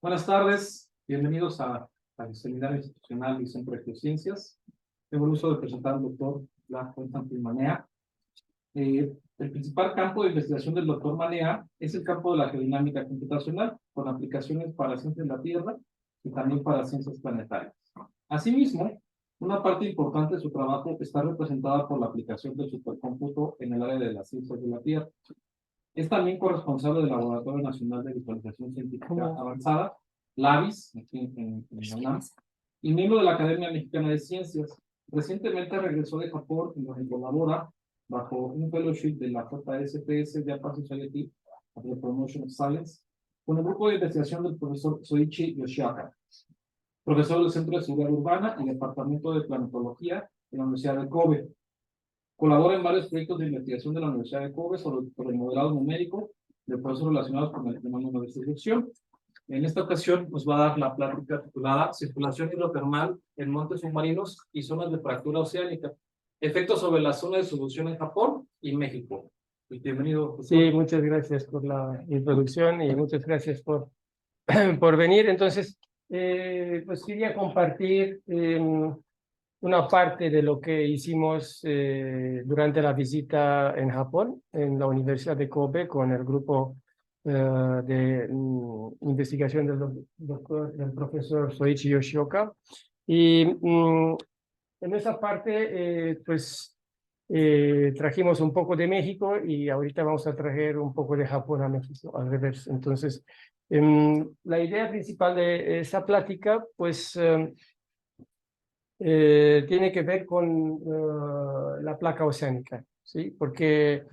Buenas tardes, bienvenidos al Seminario Institucional y Centro de Geociencias. Tengo el gusto de presentar al doctor Blanco Santil Manea. El principal campo de investigación del doctor Manea es el campo de la geodinámica computacional, con aplicaciones para ciencias de la Tierra y también para ciencias planetarias. Asimismo, una parte importante de su trabajo está representada por la aplicación del supercómputo en el área de las ciencias de la Tierra. Es también corresponsable del Laboratorio Nacional de Visualización Científica Avanzada, LAVIS, aquí en la UNAM, y miembro de la Academia Mexicana de Ciencias. Recientemente regresó de Japón, en donde colabora bajo un fellowship de la JSPS Japan Society of the Promotion of Science, con el grupo de investigación del profesor Soichi Yoshioka, profesor del Centro de Seguridad Urbana y Departamento de Planetología de la Universidad de Kobe. Colabora en varios proyectos de investigación de la Universidad de Kobe sobre el modelado numérico de procesos relacionados con el fenómeno de selección. En esta ocasión nos va a dar la plática titulada Circulación hidrotermal en montes submarinos y zonas de fractura oceánica. Efectos sobre la zona de solución en Japón y México. Bienvenido, doctor. Sí, muchas gracias por la introducción y muchas gracias por venir. Entonces, pues quería compartir una parte de lo que hicimos durante la visita en Japón, en la Universidad de Kobe, con el grupo de investigación del profesor Soichi Yoshioka. Y en esa parte, pues, trajimos un poco de México y ahorita vamos a traer un poco de Japón a México, al revés. Entonces, la idea principal de esa plática, pues, tiene que ver con la placa oceánica, ¿sí? Porque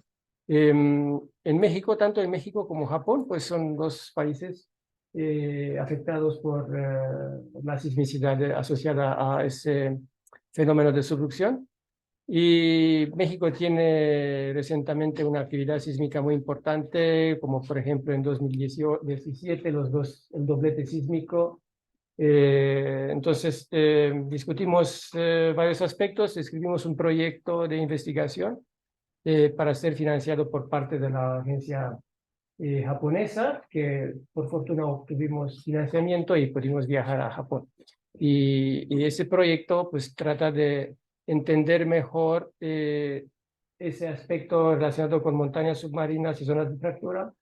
en México, tanto en México como Japón, pues son dos países afectados por la sismicidad asociada a ese fenómeno de subducción. Y México tiene recientemente una actividad sísmica muy importante, como por ejemplo en 2017 el doblete sísmico. Entonces, discutimos varios aspectos, escribimos un proyecto de investigación para ser financiado por parte de la agencia japonesa, que por fortuna obtuvimos financiamiento y pudimos viajar a Japón. Y ese proyecto pues trata de entender mejor ese aspecto relacionado con montañas submarinas y zonas de fractura,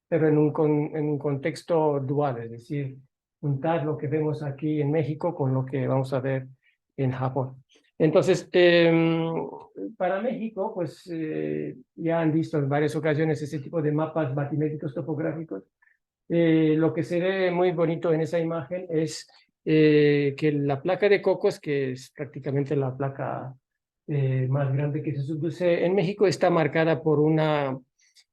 pero en un contexto dual, es decir, juntar lo que vemos aquí en México con lo que vamos a ver en Japón. Entonces, para México, pues ya han visto en varias ocasiones ese tipo de mapas batimétricos topográficos. Lo que se ve muy bonito en esa imagen es que la placa de Cocos, que es prácticamente la placa más grande que se subduce en México, está marcada por una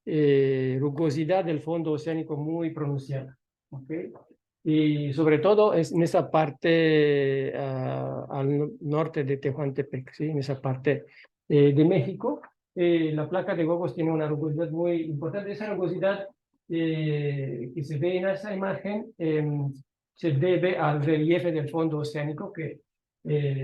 rugosidad del fondo oceánico muy pronunciada. ¿Okay? Y sobre todo es en esa parte al norte de Tehuantepec, ¿sí? En esa parte de México. La placa de Cocos tiene una rugosidad muy importante. Esa rugosidad que se ve en esa imagen se debe al relieve del fondo oceánico que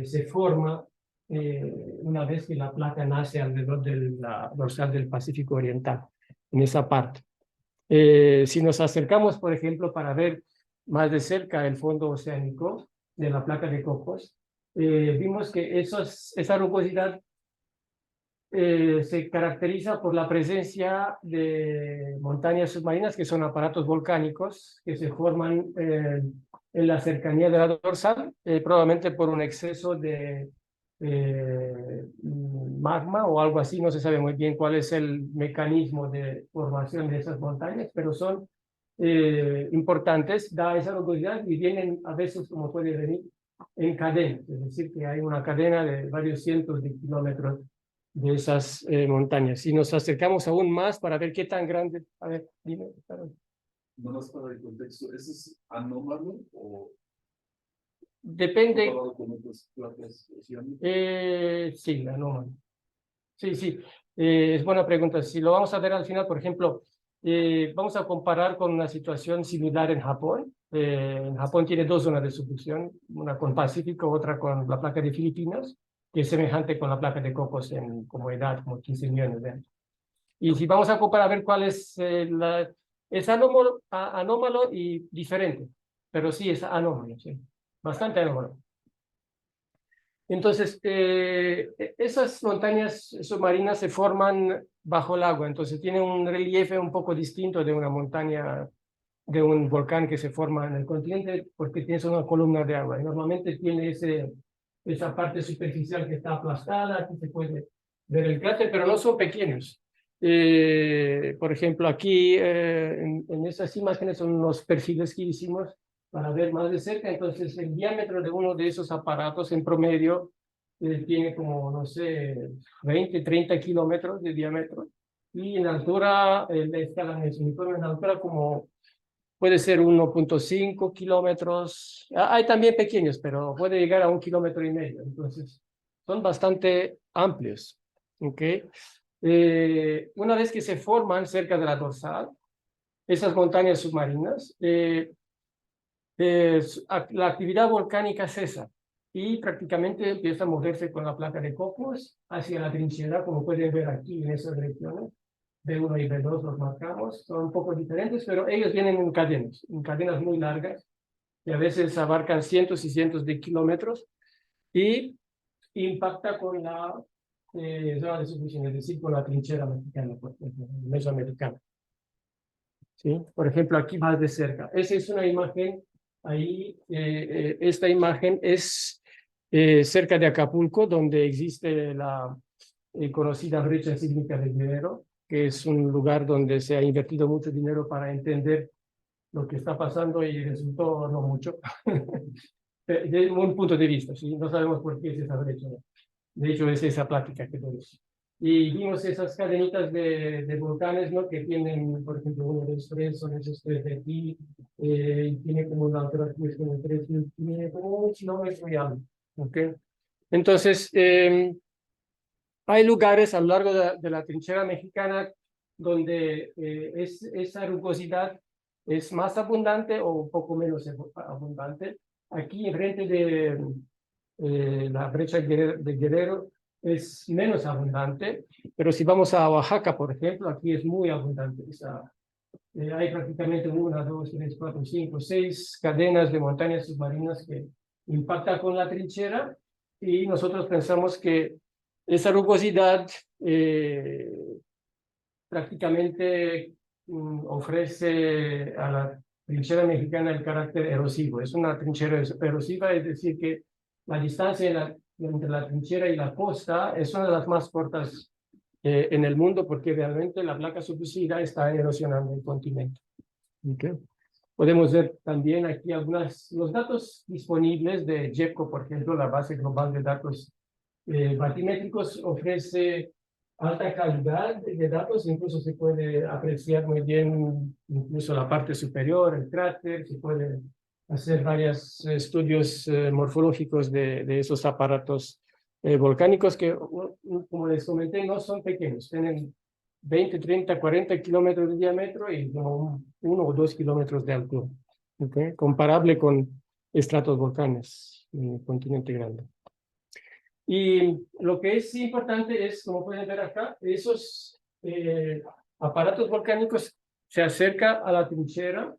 se forma una vez que la placa nace alrededor de la dorsal del Pacífico Oriental, en esa parte. Si nos acercamos, por ejemplo, para ver más de cerca el fondo oceánico de la placa de Cocos, vimos que esa rugosidad se caracteriza por la presencia de montañas submarinas, que son aparatos volcánicos que se forman en la cercanía de la dorsal, probablemente por un exceso de magma o algo así. No se sabe muy bien cuál es el mecanismo de formación de esas montañas, pero son importantes, da esa rugosidad y vienen a veces, como puede venir, en cadena, es decir, que hay una cadena de varios cientos de kilómetros de esas montañas. Si nos acercamos aún más para ver qué tan grande, a ver, dime. No más para el contexto, ¿ese es anómalo o Depende. con otras placas oceánicas? Sí, anómalo. Sí. Es buena pregunta. Si lo vamos a ver al final, por ejemplo, vamos a comparar con una situación similar en Japón. En Japón tiene dos zonas de subducción, una con Pacífico, otra con la placa de Filipinas, que es semejante con la placa de Cocos en como edad, como 15 millones de años. Y si vamos a comparar a ver cuál es es anómalo y diferente. pero sí es anómalo, sí, bastante anómalo. Entonces, esas montañas submarinas se forman bajo el agua, entonces tienen un relieve un poco distinto de una montaña, de un volcán que se forma en el continente, porque tienes una columna de agua. Y normalmente tiene esa parte superficial que está aplastada, aquí se puede ver el cráter, pero no son pequeños. Por ejemplo, aquí en esas imágenes son los perfiles que hicimos para ver más de cerca. Entonces, el diámetro de uno de esos aparatos en promedio tiene como, no sé, 20, 30 kilómetros de diámetro. Y en altura, la escala en su uniforme, en altura como puede ser 1.5 kilómetros. Hay también pequeños, pero puede llegar a 1,5 kilómetros. Entonces, son bastante amplios. ¿Okay? Una vez que se forman cerca de la dorsal, esas montañas submarinas, la actividad volcánica cesa y prácticamente empieza a moverse con la placa de Cocos hacia la trinchera, como pueden ver aquí en esas regiones. B1 y B2 los marcamos, son un poco diferentes, pero ellos vienen en cadenas muy largas, que a veces abarcan cientos y cientos de kilómetros, y impacta con la zona de subducción, es decir, con la trinchera mexicana, por ejemplo, mesoamericana. ¿Sí? Por ejemplo, aquí más de cerca. Esa es una imagen, ahí, esta imagen es cerca de Acapulco, donde existe la conocida brecha sísmica de Guerrero, que es un lugar donde se ha invertido mucho dinero para entender lo que está pasando y resultó no mucho. De un punto de vista, ¿sí? No sabemos por qué es esa brecha. De hecho, es esa plática que tenemos. Y vimos esas cadenitas de volcanes, ¿no? Que tienen, por ejemplo, uno de los tres, son esos tres de aquí, y tiene como una altura de 3, tiene como 1 kilómetro y algo, ¿ok? Entonces, hay lugares a lo largo de la trinchera mexicana donde esa rugosidad es más abundante o un poco menos abundante. Aquí, enfrente de la brecha de Guerrero, es menos abundante, pero si vamos a Oaxaca, por ejemplo, aquí es muy abundante. Hay prácticamente 1, 2, 3, 4, 5, 6 cadenas de montañas submarinas que impactan con la trinchera, y nosotros pensamos que esa rugosidad prácticamente ofrece a la trinchera mexicana el carácter erosivo. Es una trinchera erosiva, es decir, que la distancia entre la trinchera y la costa es una de las más cortas en el mundo, porque realmente la placa subducida está erosionando el continente. ¿Okay? Podemos ver también aquí los datos disponibles de JEPCO, por ejemplo, la base global de datos batimétricos ofrece alta calidad de datos, incluso se puede apreciar muy bien incluso la parte superior, el cráter, se puede hacer varios estudios morfológicos de esos aparatos volcánicos que, como les comenté, no son pequeños, tienen 20, 30, 40 kilómetros de diámetro y como 1 o 2 kilómetros de altura, ¿okay? Comparable con estratovolcanes en el continente grande. Y lo que es importante es, como pueden ver acá, esos aparatos volcánicos se acercan a la trinchera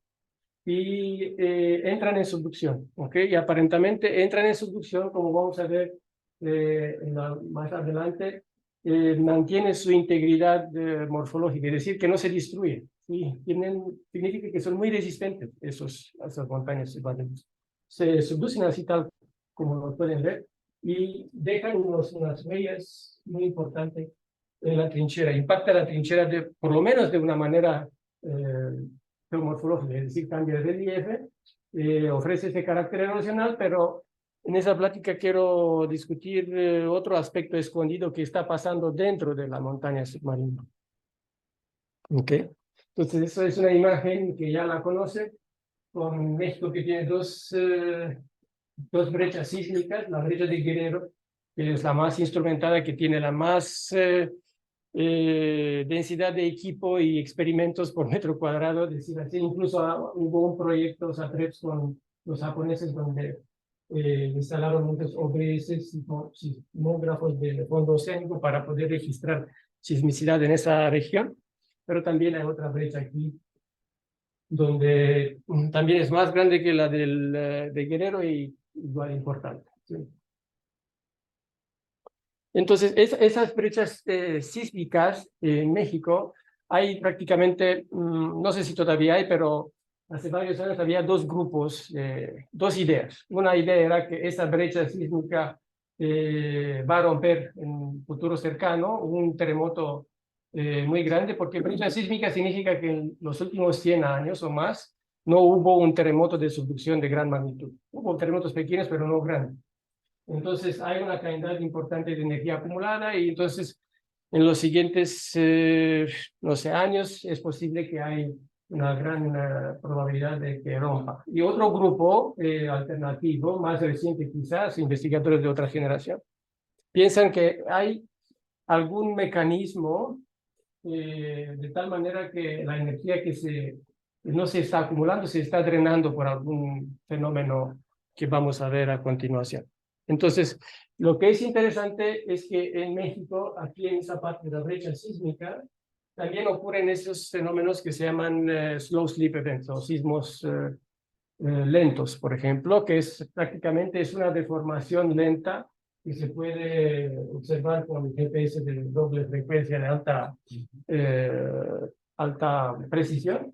y entran en subducción, ¿ok? Y aparentemente entran en subducción, como vamos a ver más adelante, mantiene su integridad morfológica, es decir, que no se destruyen. ¿Sí? Significa que son muy resistentes esas montañas submarinas. Se subducen así tal como lo pueden ver y dejan unas huellas muy importantes en la trinchera. Impacta la trinchera por lo menos de una manera geomorfológica, es decir, cambia de relieve, ofrece ese carácter erosional, pero en esa plática quiero discutir otro aspecto escondido que está pasando dentro de la montaña submarina. ¿Ok? Entonces, eso es una imagen que ya la conoce, con México que tiene dos brechas sísmicas, la brecha de Guerrero, que es la más instrumentada, que tiene la más densidad de equipo y experimentos por metro cuadrado, es decir, así incluso hubo un proyecto SATREPS con los japoneses donde instalaron muchos OBS, sismógrafos de fondo oceánico para poder registrar sismicidad en esa región, pero también hay otra brecha aquí donde también es más grande que la de Guerrero y igual importante. ¿Sí? Entonces, esas brechas sísmicas en México, hay prácticamente, no sé si todavía hay, pero hace varios años había dos grupos, dos ideas. Una idea era que esa brecha sísmica va a romper en un futuro cercano un terremoto muy grande, porque brecha sísmica significa que en los últimos 100 años o más no hubo un terremoto de subducción de gran magnitud. Hubo terremotos pequeños, pero no grandes. Entonces hay una cantidad importante de energía acumulada y entonces en los siguientes, no sé, años es posible que hay una gran probabilidad de que rompa. Y otro grupo alternativo, más reciente quizás, investigadores de otra generación, piensan que hay algún mecanismo de tal manera que la energía no se está acumulando, se está drenando por algún fenómeno que vamos a ver a continuación. Entonces, lo que es interesante es que en México, aquí en esa parte de la brecha sísmica, también ocurren esos fenómenos que se llaman slow slip events o sismos lentos, por ejemplo, que prácticamente es una deformación lenta que se puede observar con GPS de doble frecuencia de alta precisión.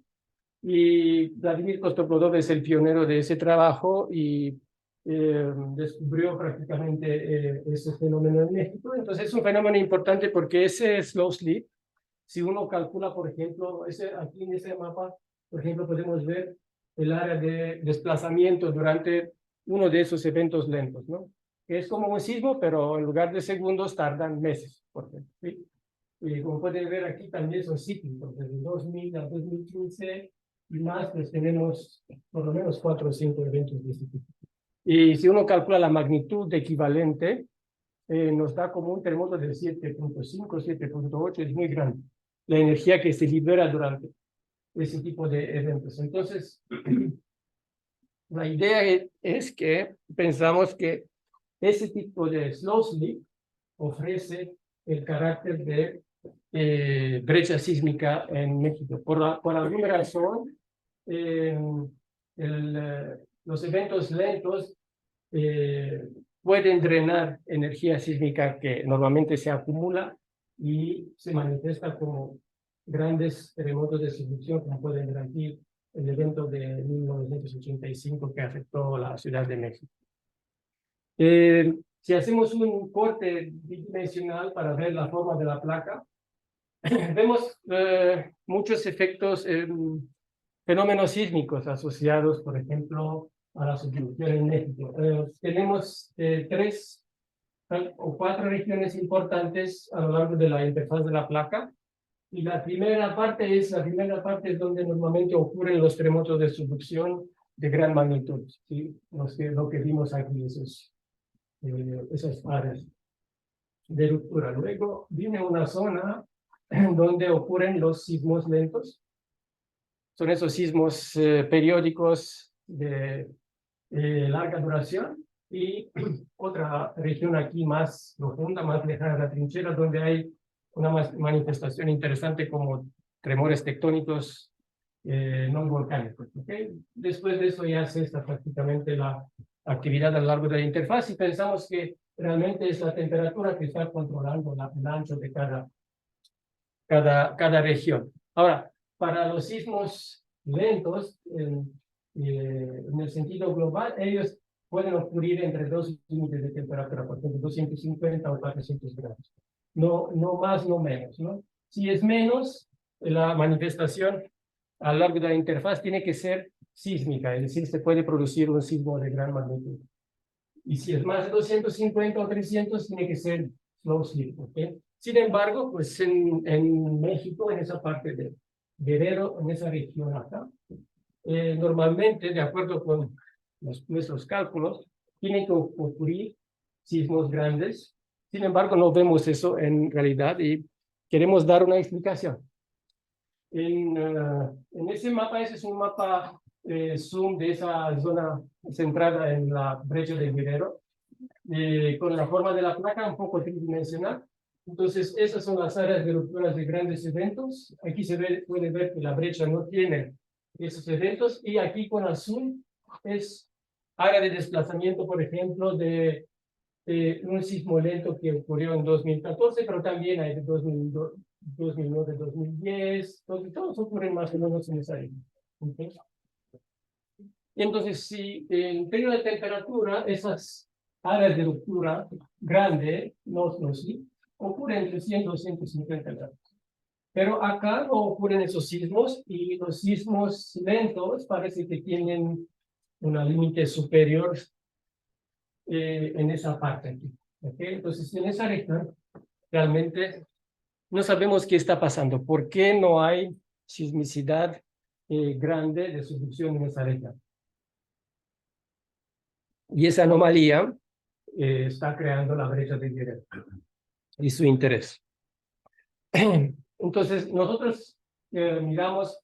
Y Vladimir Kostoklodov es el pionero de ese trabajo y descubrió prácticamente ese fenómeno en México. Entonces es un fenómeno importante porque ese slow sleep, si uno calcula, por ejemplo, aquí en ese mapa, por ejemplo, podemos ver el área de desplazamiento durante uno de esos eventos lentos, ¿no? Que es como un sismo, pero en lugar de segundos tardan meses, por ejemplo, ¿sí? Y como pueden ver aquí también son cíclicos, desde 2000 a 2015 y más, pues tenemos por lo menos 4 o 5 eventos de este tipo. Y si uno calcula la magnitud equivalente, nos da como un terremoto de 7.5, 7.8, es muy grande la energía que se libera durante ese tipo de eventos. Entonces, la idea es que pensamos que ese tipo de slow sleep ofrece el carácter de brecha sísmica en México. Por alguna razón, los eventos lentos pueden drenar energía sísmica que normalmente se acumula y se manifiesta como grandes terremotos de subducción, como pueden ver aquí el evento de 1985 que afectó la Ciudad de México. Si hacemos un corte bidimensional para ver la forma de la placa, vemos muchos efectos, fenómenos sísmicos asociados, por ejemplo, a la subducción en México. Tenemos 3 o 4 regiones importantes a lo largo de la interfaz de la placa. Y la primera parte es donde normalmente ocurren los terremotos de subducción de gran magnitud, ¿sí? Lo que vimos aquí, esas áreas de ruptura. Luego viene una zona donde ocurren los sismos lentos. Son esos sismos periódicos de larga duración. Y otra región aquí más profunda, más lejana de la trinchera, donde hay una manifestación interesante como tremores tectónicos no volcánicos. ¿Okay? Después de eso ya cesa prácticamente la actividad a lo largo de la interfaz y pensamos que realmente es la temperatura que está controlando el ancho de cada región. Ahora, para los sismos lentos, en el sentido global, ellos pueden ocurrir entre 2 límites de temperatura, por ejemplo, 250 o 400 grados. No más, no menos, ¿no? Si es menos, la manifestación a lo largo de la interfaz tiene que ser sísmica, es decir, se puede producir un sismo de gran magnitud. Y si es más de 250 o 300, tiene que ser slow slip, ¿ok? Sin embargo, pues en México, en esa parte de Guerrero, en esa región acá, normalmente, de acuerdo con nuestros cálculos, tienen que ocurrir sismos grandes. Sin embargo, no vemos eso en realidad y queremos dar una explicación. En ese mapa, ese es un mapa zoom de esa zona centrada en la brecha del Guerrero, con la forma de la placa un poco tridimensional. Entonces, esas son las áreas de rupturas de grandes eventos. Aquí puede ver que la brecha no tiene esos eventos, y aquí con azul es área de desplazamiento, por ejemplo, de un sismo lento que ocurrió en 2014, pero también hay de 2009, 2010, todos ocurren más o menos en esa área. ¿Okay? Y entonces, si en periodo de temperatura, esas áreas de ruptura grande, no sí, ocurren entre 100 y 250 grados. Pero acá no ocurren esos sismos, y los sismos lentos parece que tienen un límite superior en esa parte aquí. ¿Okay? Entonces, en esa región realmente no sabemos qué está pasando. ¿Por qué no hay sismicidad grande de subducción en esa región? Y esa anomalía está creando la brecha de Guerrero y su interés. Entonces, nosotros miramos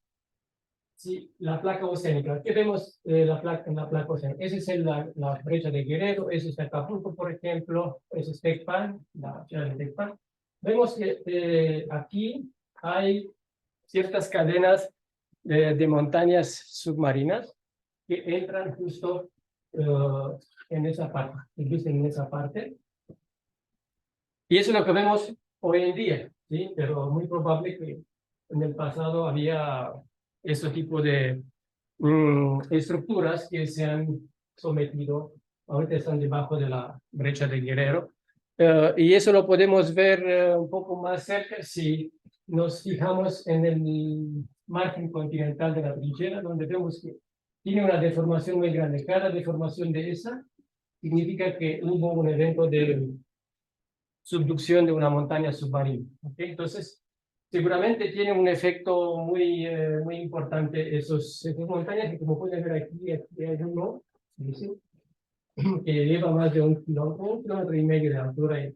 la placa oceánica. ¿Qué vemos en la placa oceánica? Esa es la brecha de Guerrero, ese es Acapulco, por ejemplo, ese es Tecpan, la ciudad de Tecpan. Vemos que aquí hay ciertas cadenas de montañas submarinas que entran justo en esa parte, en esa parte. Y eso es lo que vemos hoy en día, ¿sí? Pero muy probable que en el pasado había este tipo de estructuras que se han sometido, ahorita están debajo de la brecha de Guerrero. Y eso lo podemos ver un poco más cerca si nos fijamos en el margen continental de la trinchera, donde vemos que tiene una deformación muy grande. Cada deformación de esa significa que hubo un evento de subducción de una montaña submarina. ¿Okay? Entonces, seguramente tiene un efecto muy importante esas montañas, que como pueden ver aquí hay uno, ¿sí? Que lleva más de 1 kilómetro y medio de altura y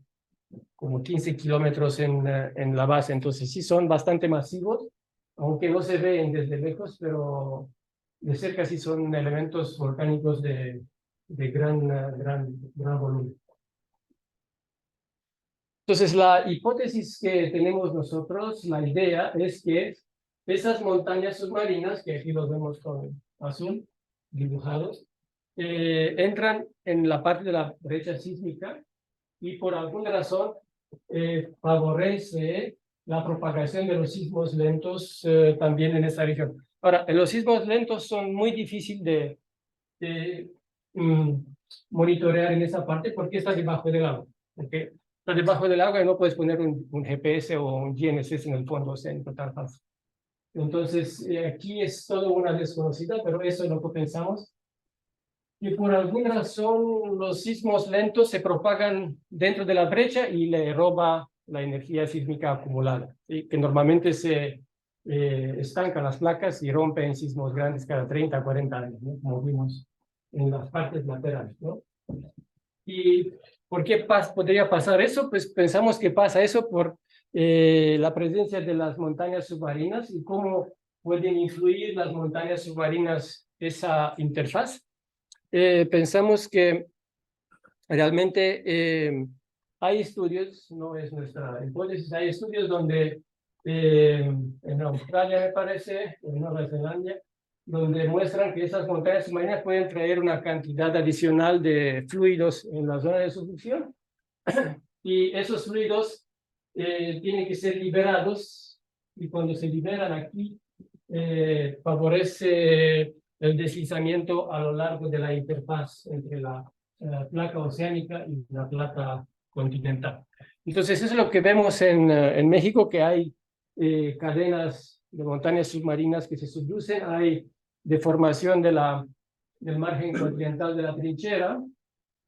como 15 kilómetros en la base. Entonces, sí son bastante masivos, aunque no se ven desde lejos, pero de cerca sí son elementos volcánicos de gran volumen. Entonces, la hipótesis que tenemos nosotros, la idea es que esas montañas submarinas, que aquí los vemos con azul, dibujados, entran en la parte de la brecha sísmica y por alguna razón favorece la propagación de los sismos lentos también en esta región. Ahora, los sismos lentos son muy difíciles de monitorear en esa parte porque está debajo del agua. ¿Okay? Está debajo del agua y no puedes poner un GPS o un GNSS en el fondo oceánico tan fácil. Entonces, aquí es todo una desconocida, pero eso es lo que pensamos. Y por alguna razón, los sismos lentos se propagan dentro de la brecha y le roba la energía sísmica acumulada, ¿sí? Que normalmente se estancan las placas y rompen sismos grandes cada 30, 40 años, ¿no? Como vimos en las partes laterales, ¿no? ¿Y por qué podría pasar eso? Pues pensamos que pasa eso por la presencia de las montañas submarinas y cómo pueden influir las montañas submarinas esa interfaz. Pensamos que realmente hay estudios, no es nuestra hipótesis, hay estudios donde en Australia, me parece, en Nueva Zelanda, donde muestran que esas montañas submarinas pueden traer una cantidad adicional de fluidos en la zona de subducción y esos fluidos tienen que ser liberados, y cuando se liberan aquí favorece el deslizamiento a lo largo de la interfaz entre la placa oceánica y la placa continental. Entonces, eso es lo que vemos en México, que hay cadenas de montañas submarinas que se subducen, hay deformación del margen continental de la trinchera,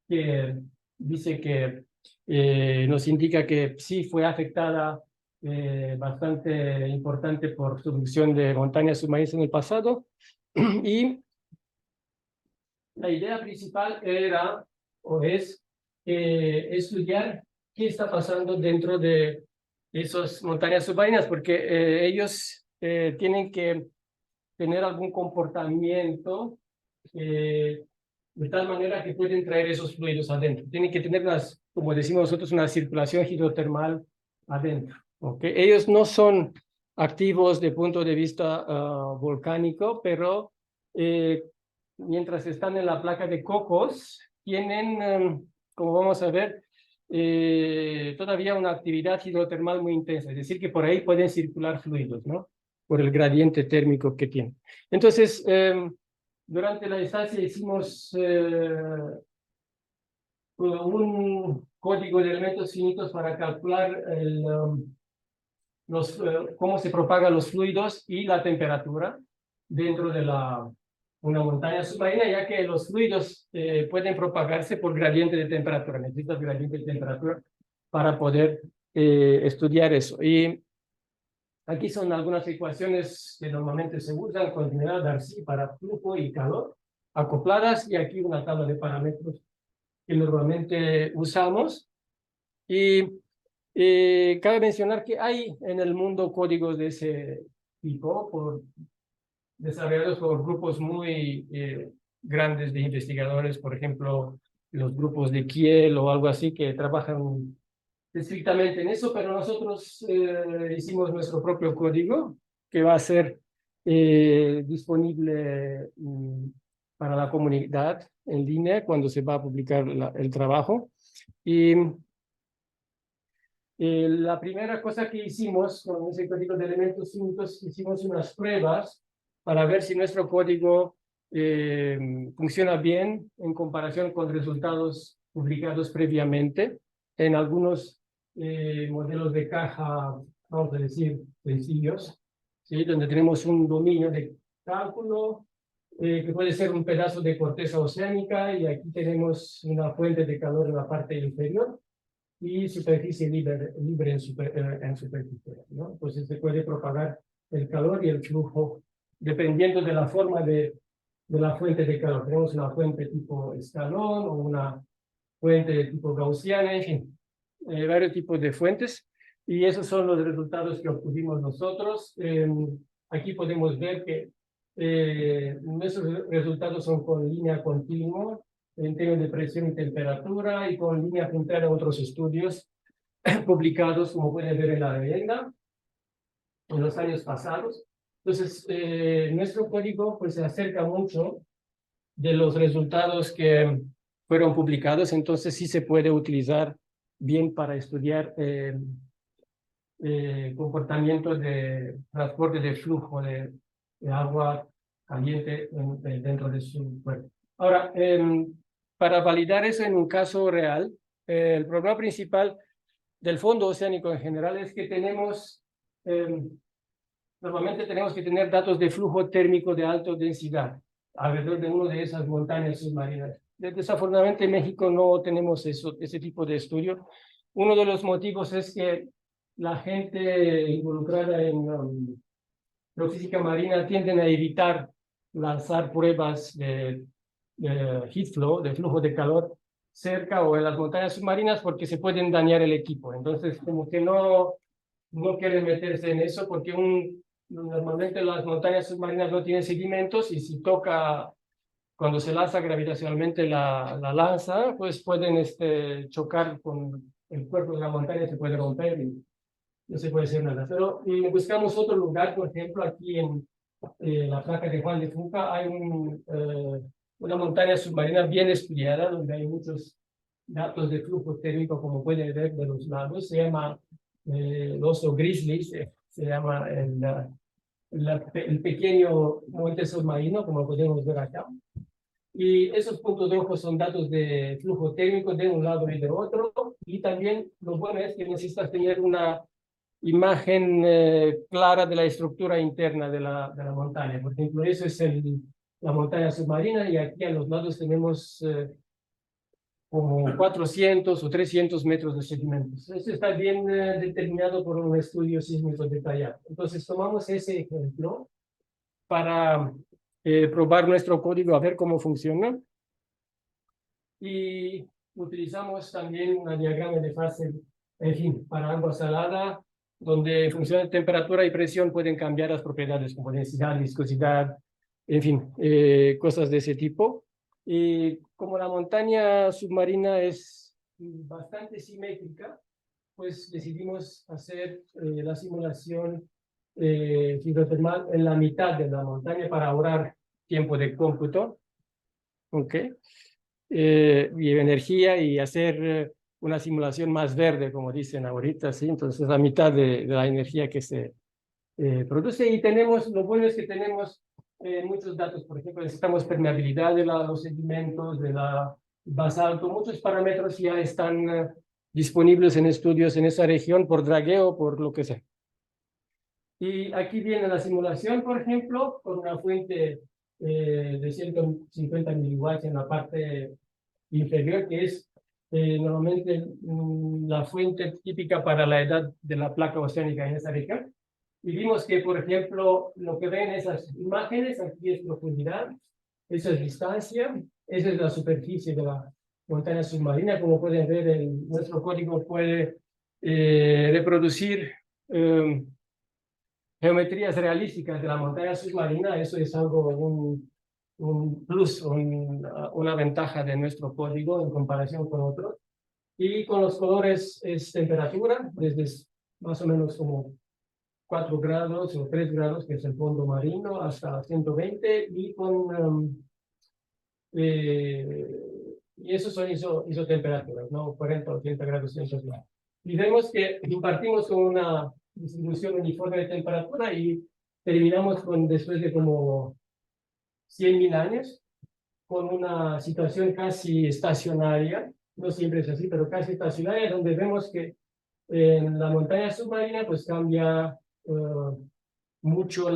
que dice que nos indica que sí fue afectada bastante importante por subducción de montañas submarinas en el pasado. Y la idea principal era o es estudiar qué está pasando dentro de esas montañas submarinas, porque ellos tienen que tener algún comportamiento de tal manera que pueden traer esos fluidos adentro. Tienen que tener, como decimos nosotros, una circulación hidrotermal adentro. ¿Okay? Ellos no son activos de punto de vista volcánico, pero mientras están en la placa de Cocos, tienen, como vamos a ver, todavía una actividad hidrotermal muy intensa, es decir, que por ahí pueden circular fluidos, ¿no? Por el gradiente térmico que tienen. Entonces, durante la estancia hicimos un código de elementos finitos para calcular cómo se propagan los fluidos y la temperatura dentro de una montaña submarina, ya que los fluidos pueden propagarse por gradiente de temperatura. Necesitas gradiente de temperatura para poder estudiar eso. Y aquí son algunas ecuaciones que normalmente se usan con general Darcy para flujo y calor acopladas, y aquí una tabla de parámetros que normalmente usamos. Y cabe mencionar que hay en el mundo códigos de ese tipo, desarrollados por grupos muy grandes de investigadores, por ejemplo, los grupos de Kiel o algo así, que trabajan estrictamente en eso, pero nosotros hicimos nuestro propio código que va a ser disponible para la comunidad en línea cuando se va a publicar el trabajo. Y la primera cosa que hicimos con ese código de elementos finitos, hicimos unas pruebas para ver si nuestro código funciona bien en comparación con resultados publicados previamente en algunos modelos de caja, vamos a decir, sencillos, ¿sí? Donde tenemos un dominio de cálculo que puede ser un pedazo de corteza oceánica, y aquí tenemos una fuente de calor en la parte inferior y superficie libre en superficie, ¿no? Entonces se puede propagar el calor y el flujo dependiendo de la forma de la fuente de calor. Tenemos una fuente tipo escalón o una fuente de tipo gaussiana, en fin, varios tipos de fuentes, y esos son los resultados que obtuvimos nosotros. Aquí podemos ver que nuestros resultados son con línea continua en términos de presión y temperatura, y con línea puntera a otros estudios publicados, como pueden ver en la leyenda, en los años pasados. Entonces, nuestro código pues se acerca mucho de los resultados que fueron publicados, entonces sí se puede utilizar bien para estudiar comportamiento de transporte de flujo de agua caliente dentro de su cuerpo. Ahora, para validar eso en un caso real, el problema principal del fondo oceánico en general es que normalmente tenemos que tener datos de flujo térmico de alta densidad alrededor de una de esas montañas submarinas. Desafortunadamente en México no tenemos ese tipo de estudio. Uno de los motivos es que la gente involucrada en geofísica marina tienden a evitar lanzar pruebas de heat flow, de flujo de calor, cerca o en las montañas submarinas, porque se pueden dañar el equipo. Entonces, como que no quieren meterse en eso, porque normalmente las montañas submarinas no tienen sedimentos, y si toca, cuando se lanza gravitacionalmente la lanza, pues pueden chocar con el cuerpo de la montaña, se puede romper y no se puede hacer nada. Pero buscamos otro lugar, por ejemplo, aquí en la placa de Juan de Fuca hay una montaña submarina bien estudiada, donde hay muchos datos de flujo térmico, como pueden ver de los lados. Se llama el oso grizzly, se llama el pequeño monte submarino, como podemos ver acá. Y esos puntos rojos son datos de flujo térmico de un lado y de otro. Y también lo bueno es que necesitas tener una imagen clara de la estructura interna de la montaña. Por ejemplo, eso es la montaña submarina, y aquí a los lados tenemos como 400 o 300 metros de sedimentos. Eso está bien determinado por un estudio sísmico detallado. Entonces tomamos ese ejemplo para probar nuestro código, a ver cómo funciona. Y utilizamos también un diagrama de fase, en fin, para agua salada, donde en función de temperatura y presión pueden cambiar las propiedades como densidad, viscosidad, en fin, cosas de ese tipo. Y como la montaña submarina es bastante simétrica, pues decidimos hacer la simulación hidrotermal en la mitad de la montaña para ahorrar tiempo de cómputo, ¿ok? Y energía y hacer una simulación más verde, como dicen ahorita, ¿sí? Entonces, la mitad de la energía que se produce. Y tenemos, lo bueno es que tenemos muchos datos, por ejemplo, necesitamos permeabilidad de los sedimentos, de la basalto, muchos parámetros ya están disponibles en estudios en esa región por dragueo, por lo que sea. Y aquí viene la simulación, por ejemplo, con una fuente de 150 miliwatts en la parte inferior, que es normalmente la fuente típica para la edad de la placa oceánica en esa región. Y vimos que, por ejemplo, lo que ven esas imágenes, aquí es profundidad, esa es distancia, esa es la superficie de la montaña submarina. Como pueden ver, nuestro código puede reproducir geometrías realísticas de la montaña submarina. Eso es algo, un plus, una ventaja de nuestro código en comparación con otros. Y con los colores es temperatura, desde más o menos como 4 grados o 3 grados, que es el fondo marino, hasta 120, y y esos son isotemperaturas, ¿no? 40 o 30 grados Celsius. Y vemos que partimos con una distribución uniforme de temperatura y terminamos con, después de como 100.000 años, con una situación casi estacionaria, no siempre es así, pero casi estacionaria, donde vemos que en la montaña submarina pues cambia mucho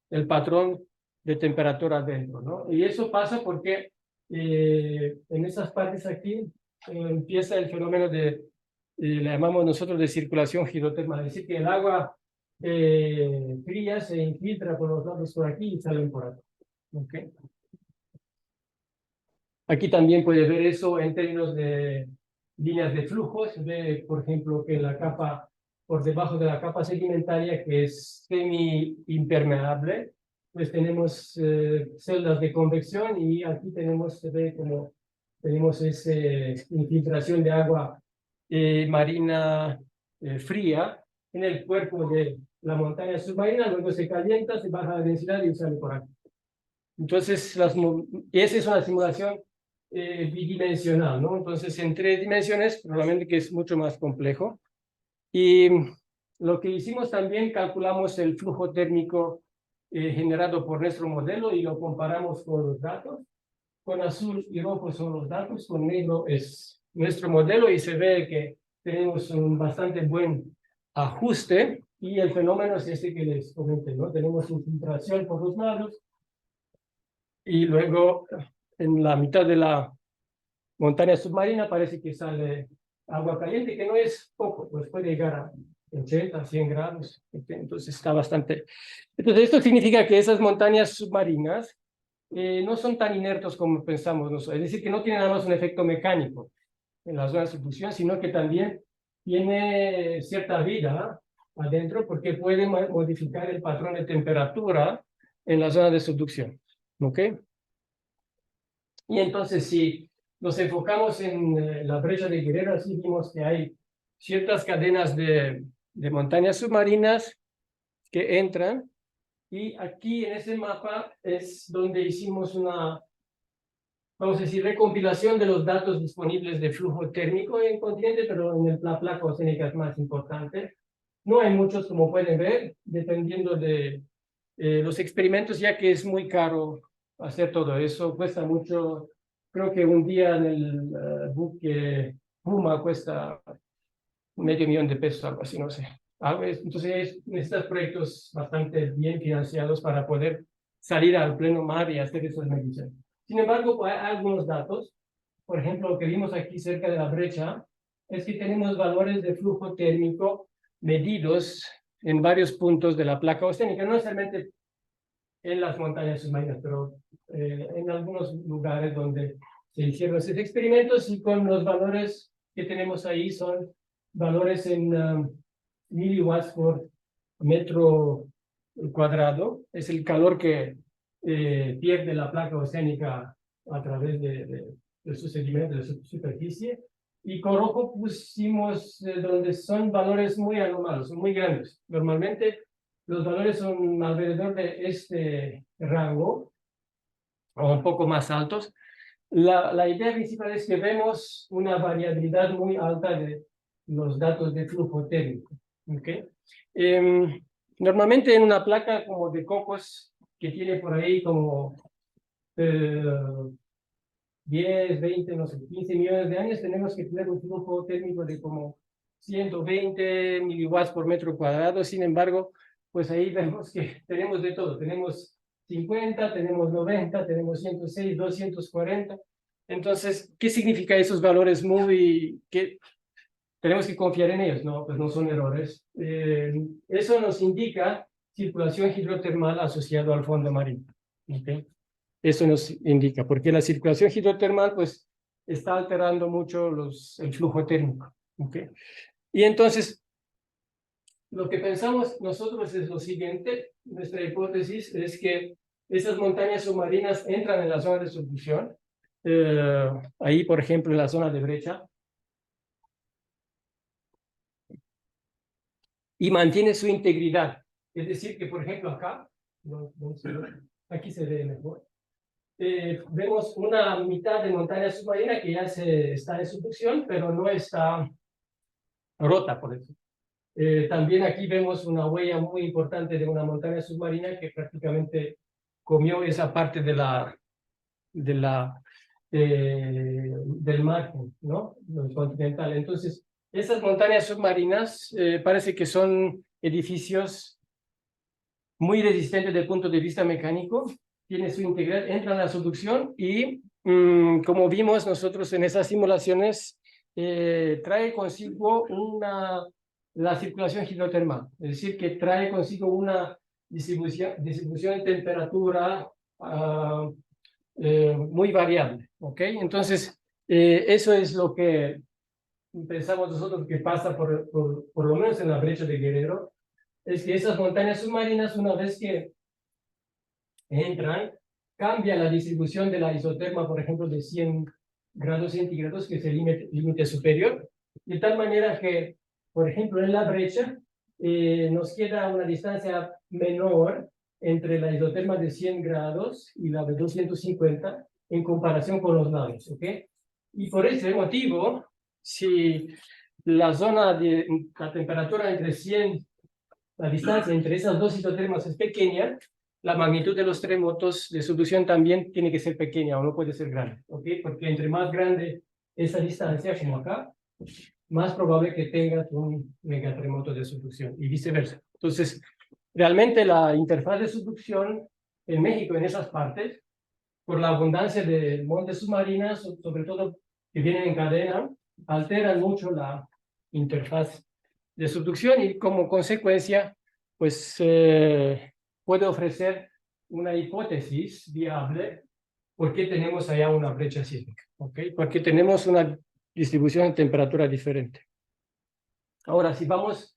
el patrón de temperatura dentro, ¿no? Y eso pasa porque en esas partes aquí empieza el fenómeno le llamamos nosotros de circulación hidrotermal, es decir, que el agua fría se infiltra por los lados por aquí y salen por aquí. ¿Okay? Aquí también puede ver eso en términos de líneas de flujos. Ve, por ejemplo, que la capa, por debajo de la capa sedimentaria, que es semi-impermeable, pues tenemos celdas de convección y aquí se ve como tenemos esa infiltración de agua marina fría en el cuerpo de la montaña submarina, luego se calienta, se baja la densidad y sale por aquí. Entonces, esa es una simulación bidimensional, ¿no? Entonces, en 3 dimensiones, probablemente que es mucho más complejo. Y lo que hicimos también, calculamos el flujo térmico generado por nuestro modelo y lo comparamos con los datos. Con azul y rojo son los datos, con negro es nuestro modelo y se ve que tenemos un bastante buen ajuste y el fenómeno es este que les comenté, ¿no? Tenemos infiltración por los lados y luego en la mitad de la montaña submarina parece que sale agua caliente, que no es poco, pues puede llegar a 80, 100 grados, entonces está bastante. Entonces esto significa que esas montañas submarinas no son tan inertos como pensamos nosotros, es decir, que no tienen nada más un efecto mecánico en la zona de subducción, sino que también tiene cierta vida adentro porque puede modificar el patrón de temperatura en la zona de subducción. ¿Ok? Y entonces, si nos enfocamos en la brecha de Guerrero, así vimos que hay ciertas cadenas de montañas submarinas que entran. Y aquí en ese mapa es donde hicimos una, vamos a decir, recompilación de los datos disponibles de flujo térmico en continente, pero en la placa oceánica es más importante. No hay muchos, como pueden ver, dependiendo de los experimentos, ya que es muy caro hacer todo eso, cuesta mucho. Creo que un día en el buque Puma cuesta $500,000, algo así, no sé. Entonces necesitas proyectos bastante bien financiados para poder salir al pleno mar y hacer esas mediciones. Sin embargo, hay algunos datos. Por ejemplo, lo que vimos aquí cerca de la brecha es que tenemos valores de flujo térmico medidos en varios puntos de la placa oceánica, no necesariamente en las montañas submarinas, pero en algunos lugares donde se hicieron esos experimentos y con los valores que tenemos ahí son valores en miliwatts por metro cuadrado. Es el calor que pierde la placa oceánica a través de sus sedimentos, de su superficie. Y con rojo pusimos donde son valores muy anormales, son muy grandes. Normalmente los valores son alrededor de este rango, o un poco más altos. La idea principal es que vemos una variabilidad muy alta de los datos de flujo térmico. ¿Okay? Normalmente en una placa como de Cocos, que tiene por ahí como 10, 20, no sé, 15 millones de años, tenemos que tener un flujo térmico de como 120 miliwatts por metro cuadrado. Sin embargo, pues ahí vemos que tenemos de todo. Tenemos 50, tenemos 90, tenemos 106, 240. Entonces, ¿qué significa esos valores muy que tenemos que confiar en ellos? No, pues no son errores. Eso nos indica circulación hidrotermal asociado al fondo marino. ¿Okay? Eso nos indica, porque la circulación hidrotermal pues está alterando mucho el flujo térmico. ¿Okay? Y entonces, lo que pensamos nosotros es lo siguiente, nuestra hipótesis es que esas montañas submarinas entran en la zona de subducción, ahí por ejemplo en la zona de brecha, y mantiene su integridad. Es decir, que por ejemplo acá, aquí se ve mejor, vemos una mitad de montaña submarina que ya está en subducción, pero no está rota, por eso. También aquí vemos una huella muy importante de una montaña submarina que prácticamente comió esa parte del margen, ¿no? Continental. Entonces, esas montañas submarinas parece que son edificios muy resistentes desde el punto de vista mecánico, tiene su integridad, entra en la subducción y, como vimos nosotros en esas simulaciones, trae consigo la circulación hidrotermal, es decir, que trae consigo una distribución de temperatura muy variable, ¿ok? Entonces, eso es lo que pensamos nosotros que pasa por lo menos en la brecha de Guerrero, es que esas montañas submarinas, una vez que entran, cambia la distribución de la isoterma, por ejemplo, de 100 grados centígrados, que es el límite superior, de tal manera que, por ejemplo, en la brecha, nos queda una distancia menor entre la isoterma de 100 grados y la de 250 en comparación con los lados, ¿ok? Y por ese motivo, si la zona de la temperatura entre 100, la distancia entre esas dos isotermas es pequeña, la magnitud de los terremotos de subducción también tiene que ser pequeña o no puede ser grande, ¿ok? Porque entre más grande esa distancia, como acá, más probable que tengas un megaterremoto de subducción y viceversa. Entonces, realmente la interfaz de subducción en México, en esas partes, por la abundancia de montes submarinas, sobre todo que vienen en cadena, alteran mucho la interfaz de subducción y como consecuencia, pues puede ofrecer una hipótesis viable porque tenemos allá una brecha sísmica, ¿ok? Porque tenemos una distribución de temperatura diferente. Ahora, si vamos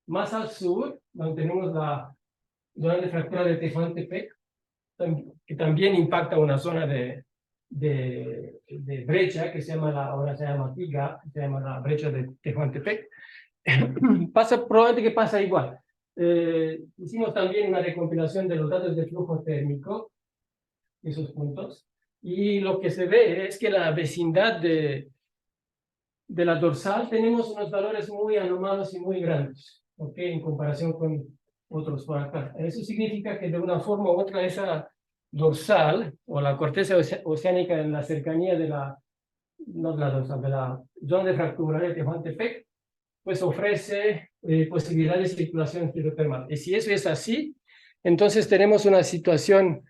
más al sur, donde tenemos la zona de fractura de Tehuantepec, que también impacta una zona de brecha que ahora se llama TIGA, se llama la brecha de Tehuantepec. Probablemente que pasa igual. Hicimos también una recompilación de los datos de flujo térmico, esos puntos, y lo que se ve es que la vecindad de la dorsal tenemos unos valores muy anómalos y muy grandes, ¿ok? En comparación con otros por acá. Eso significa que de una forma u otra esa dorsal o la corteza oceánica en la cercanía de la zona de fractura de Tehuantepec, pues ofrece posibilidades de circulación hidrotermal. Y si eso es así, entonces tenemos una situación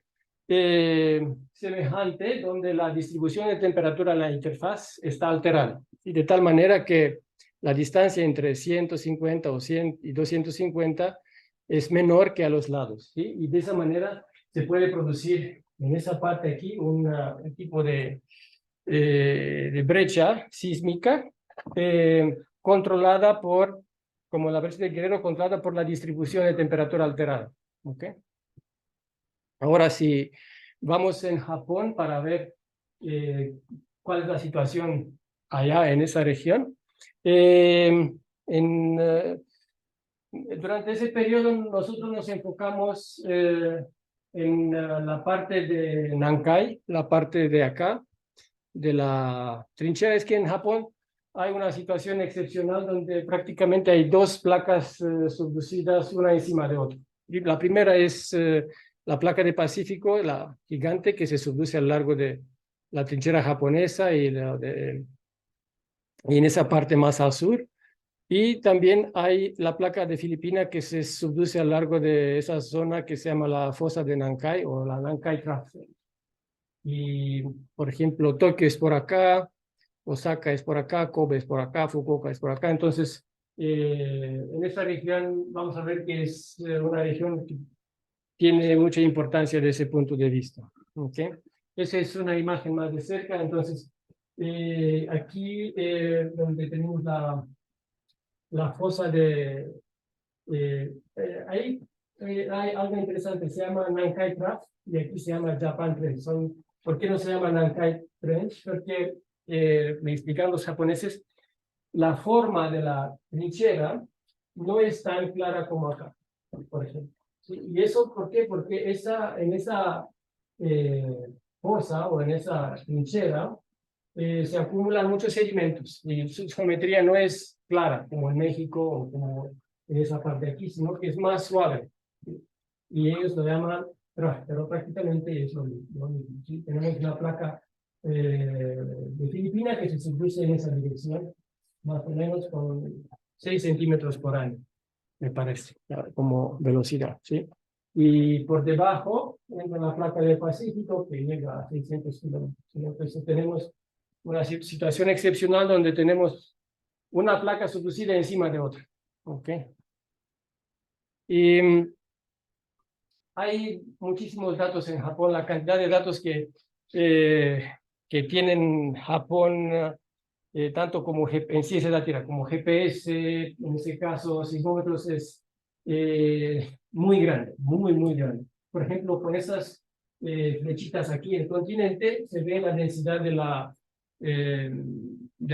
semejante donde la distribución de temperatura en la interfaz está alterada, y de tal manera que la distancia entre 150 o 100 y 250 es menor que a los lados, ¿sí? Y de esa manera se puede producir en esa parte aquí un tipo de brecha sísmica controlada como la brecha de Guerrero, controlada por la distribución de temperatura alterada. ¿Ok? Ahora, si vamos en Japón para ver cuál es la situación allá en esa región, Durante ese periodo nosotros nos enfocamos en la parte de Nankai, la parte de acá, de la trinchera. Es que en Japón hay una situación excepcional donde prácticamente hay dos placas subducidas una encima de otra. Y la primera es la placa de Pacífico, la gigante que se subduce a lo largo de la trinchera japonesa y en esa parte más al sur. Y también hay la placa de Filipina que se subduce a lo largo de esa zona que se llama la fosa de Nankai o la Nankai Trough. Y, por ejemplo, Tokio es por acá, Osaka es por acá, Kobe es por acá, Fukuoka es por acá. Entonces, en esta región vamos a ver que es una región que tiene mucha importancia desde ese punto de vista. ¿Okay? Esa es una imagen más de cerca. Entonces, aquí donde tenemos la fosa de... ahí hay algo interesante, se llama Nankai Trough y aquí se llama Japan Trench. ¿Por qué no se llama Nankai Trench? Porque, me explican los japoneses, la forma de la trinchera no es tan clara como acá, por ejemplo. ¿Sí? ¿Y eso por qué? Porque en esa fosa o en esa trinchera se acumulan muchos sedimentos y su geometría no es clara como en México o como en esa parte de aquí, sino que es más suave. Y ellos lo llaman trough, pero prácticamente es lo mismo. ¿Sí? Tenemos una placa de Filipinas que se subduce en esa dirección, más o menos con 6 centímetros por año, me parece, como velocidad, ¿sí? Y por debajo entra la placa del Pacífico que llega a 600 kilómetros. Entonces tenemos una situación excepcional donde tenemos una placa subducida encima de otra. ¿Ok? Y hay muchísimos datos en Japón, la cantidad de datos que tienen Japón, tanto como en ciencia de la Tierra, como GPS, en ese caso sismómetros, es muy grande, muy grande. Por ejemplo, con esas flechitas aquí en el continente, se ve la densidad de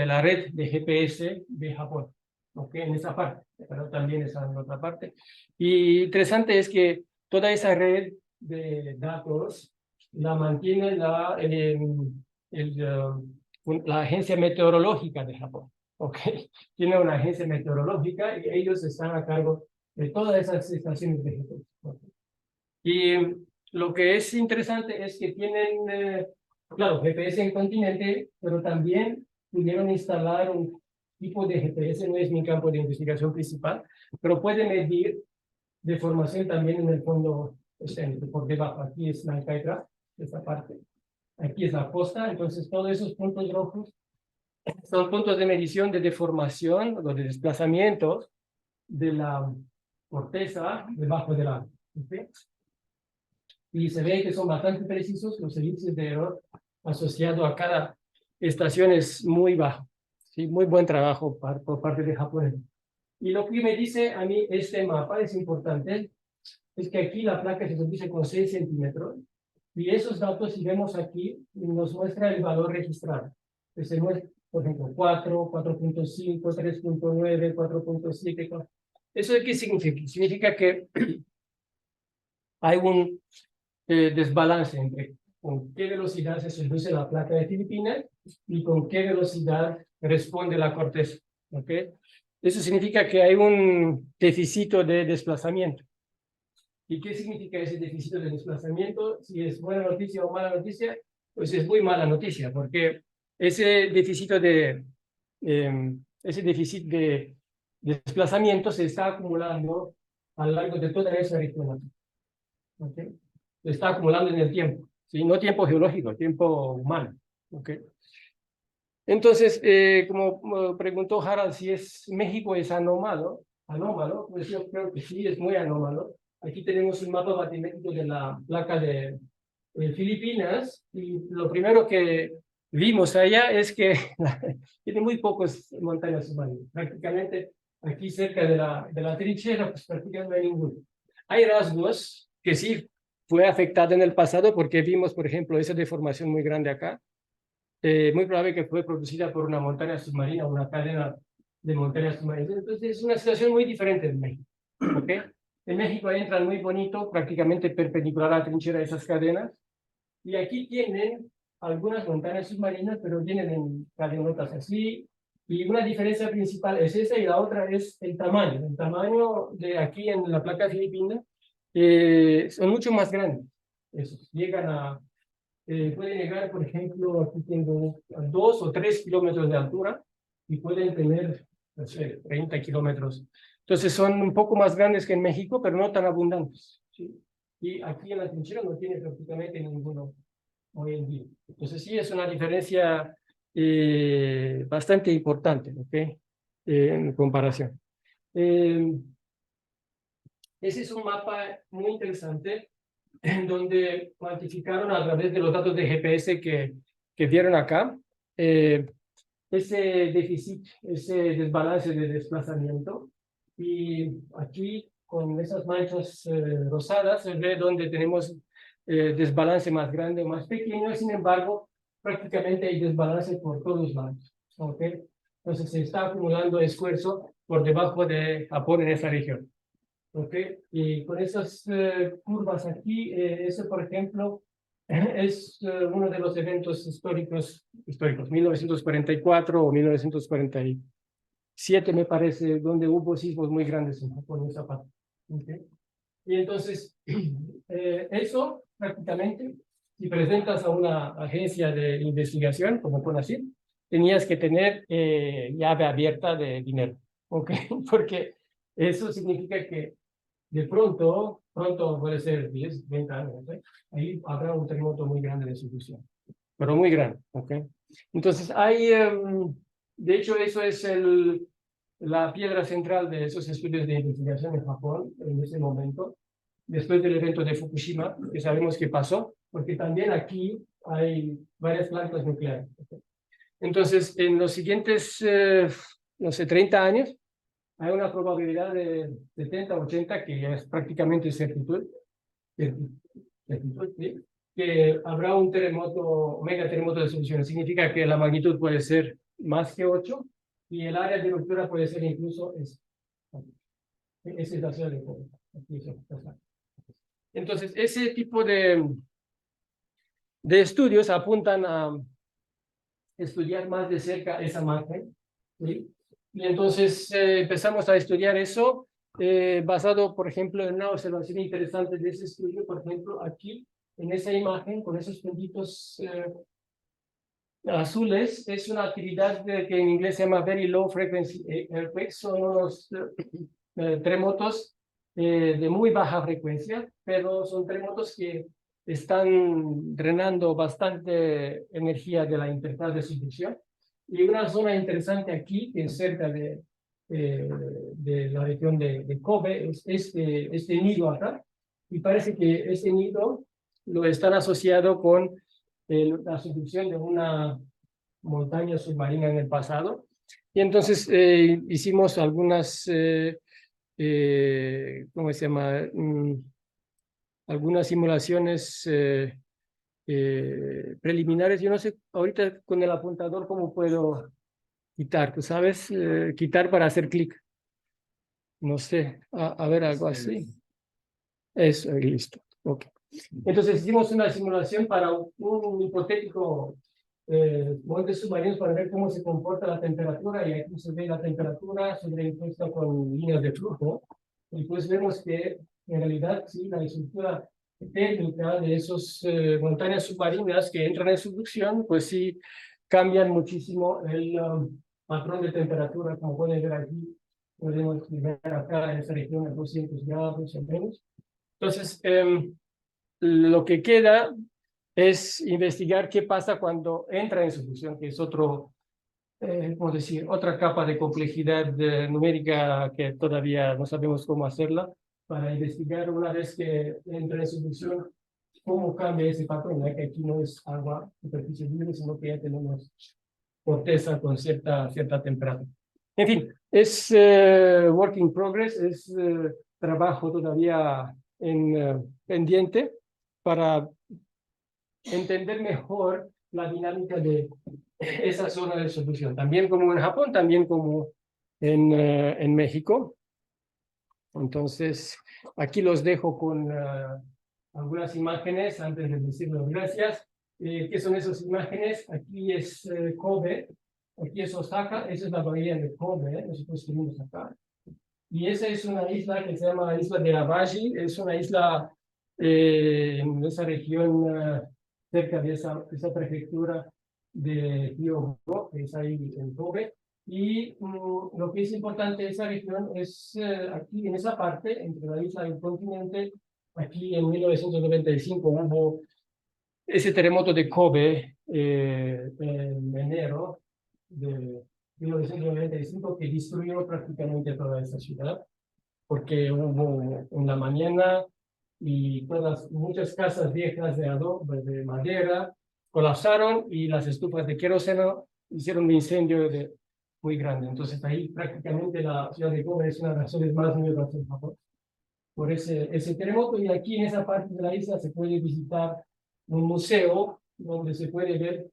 la red de GPS de Japón, ¿ok? En esa parte, pero también esa en otra parte. Y interesante es que toda esa red de datos la mantiene la Agencia Meteorológica de Japón, ¿ok? Tiene una agencia meteorológica y ellos están a cargo de todas esas estaciones de GPS. ¿Okay? Y lo que es interesante es que tienen, claro, GPS en continente, pero también pudieron instalar un tipo de GPS, no es mi campo de investigación principal, pero puede medir deformación también en el fondo oceánico, por debajo. Aquí es Nankai Trough, esta parte. Aquí es la costa, entonces todos esos puntos rojos son puntos de medición de deformación o de desplazamientos de la corteza debajo del agua. ¿Okay? Y se ve que son bastante precisos, los índices de error asociado a cada estación es muy bajo. ¿Sí? Muy buen trabajo por parte de Japón. Y lo que me dice a mí este mapa es importante, es que aquí la placa se subdice con 6 centímetros, y esos datos, si vemos aquí, nos muestra el valor registrado. Se muestra, por ejemplo, 4, 4.5, 3.9, 4.7. ¿Eso qué significa? Significa que hay un desbalance entre con qué velocidad se subduce la placa de Filipinas y con qué velocidad responde la corteza. ¿Okay? Eso significa que hay un déficit de desplazamiento. ¿Y qué significa ese déficit de desplazamiento? Si es buena noticia o mala noticia, pues es muy mala noticia, porque ese déficit de desplazamiento se está acumulando a lo largo de toda esa región. ¿Okay? Se está acumulando en el tiempo, ¿sí? No tiempo geológico, tiempo humano. ¿Okay? Entonces, como preguntó Harald, si México es anómalo, pues yo creo que sí, es muy anómalo. Aquí tenemos un mapa batimétrico de la placa de Filipinas, y lo primero que vimos allá es que tiene muy pocas montañas submarinas. Prácticamente aquí cerca de la trinchera, pues prácticamente no hay ninguno. Hay rasgos que sí fue afectado en el pasado, porque vimos, por ejemplo, esa deformación muy grande acá. Muy probable que fue producida por una montaña submarina, una cadena de montañas submarinas. Entonces es una situación muy diferente en México. ¿ok? En México entran muy bonito, prácticamente perpendicular a la trinchera de esas cadenas. Y aquí tienen algunas montañas submarinas, pero tienen en cadenotas así. Y una diferencia principal es esa y la otra es el tamaño. El tamaño de aquí en la placa filipina son mucho más grandes. Esos llegan a, pueden llegar, por ejemplo, aquí tengo a 2 o 3 kilómetros de altura y pueden tener, no sé, 30 kilómetros. Entonces son un poco más grandes que en México, pero no tan abundantes, ¿sí? Y aquí en la trinchera no tiene prácticamente ninguno hoy en día. Entonces sí es una diferencia bastante importante, ¿ok? En comparación. Ese es un mapa muy interesante en donde cuantificaron a través de los datos de GPS que vieron acá, ese déficit, ese desbalance de desplazamiento. Y aquí, con esas manchas rosadas, se ve donde tenemos desbalance más grande o más pequeño. Sin embargo, prácticamente hay desbalance por todos lados. ¿Ok? Entonces, se está acumulando esfuerzo por debajo de Japón en esa región. ¿Ok? Y con esas curvas aquí, ese, por ejemplo, es uno de los eventos históricos, 1944 o 1947, me parece, donde hubo sismos muy grandes en Japón, en esa parte. ¿Okay? Y entonces, eso prácticamente, si presentas a una agencia de investigación, como CONACYT, tenías que tener llave abierta de dinero, ¿ok? Porque eso significa que de pronto puede ser 10, 20 años, ¿eh? Ahí habrá un terremoto muy grande de solución, pero muy grande, ¿ok? Entonces hay, de hecho eso es la piedra central de esos estudios de investigación en Japón en ese momento, después del evento de Fukushima, que sabemos que pasó, porque también aquí hay varias plantas nucleares, ¿ok? Entonces, en los siguientes, no sé, 30 años, hay una probabilidad de 70, 80, que ya es prácticamente certitud, ¿sí? Que habrá un terremoto, mega terremoto de solución. Significa que la magnitud puede ser más que 8 y el área de ruptura puede ser incluso esa es la ciudad de Kobe. Entonces, ese tipo de estudios apuntan a estudiar más de cerca esa margen, ¿sí? Y entonces empezamos a estudiar eso basado, por ejemplo, en una observación interesante de ese estudio. Por ejemplo, aquí, en esa imagen, con esos puntitos azules, es una actividad que en inglés se llama Very Low Frequency Earthquakes. Son unos terremotos de muy baja frecuencia, pero son terremotos que están drenando bastante energía de la interfaz de subducción. Y una zona interesante aquí, que es cerca de la región de Kobe, es este nido acá. Y parece que este nido lo están asociado con la subducción de una montaña submarina en el pasado. Y entonces hicimos algunas, ¿cómo se llama? Algunas simulaciones preliminares. Yo no sé ahorita con el apuntador cómo puedo quitar, ¿tú sabes? Quitar para hacer clic. No sé, a ver, algo así. Eso, listo. Ok. Entonces hicimos una simulación para un hipotético montes submarinos para ver cómo se comporta la temperatura, y aquí se ve la temperatura sobreimpuesta con líneas de flujo, y pues vemos que en realidad sí, la estructura térmica de esos montañas submarinas que entran en subducción, pues sí cambian muchísimo el patrón de temperatura, como pueden ver aquí. Podemos ver acá en esta región a 200 grados o menos. Entonces, lo que queda es investigar qué pasa cuando entra en subducción, que es otro, ¿cómo decir? Otra capa de complejidad numérica que todavía no sabemos cómo hacerla, para investigar una vez que entra en subducción, cómo cambia ese patrón, ya que aquí no es agua, superficie libre, sino que ya tenemos corteza con cierta temperatura. En fin, es work in progress, es trabajo todavía pendiente para entender mejor la dinámica de esa zona de solución, también como en Japón, también como en México. Entonces, aquí los dejo con algunas imágenes antes de decirles gracias. ¿Qué son esas imágenes? Aquí es Kobe, aquí es Osaka, esa es la bahía de Kobe, nosotros estuvimos acá. Y esa es una isla que se llama la isla de Awaji, es una isla en esa región cerca de esa prefectura de Hyogo, que es ahí en Kobe. Y lo que es importante de esa región es aquí en esa parte, entre la isla y el continente, aquí en 1995 hubo ese terremoto de Kobe en enero de 1995 que destruyó prácticamente toda esa ciudad, porque hubo en la mañana y muchas casas viejas de adobe, de madera, colapsaron y las estufas de queroseno hicieron un incendio muy grande. Entonces ahí prácticamente la ciudad de Kobe es una de las ciudades más nuevas del Japón por ese terremoto. Y aquí en esa parte de la isla se puede visitar un museo donde se puede ver,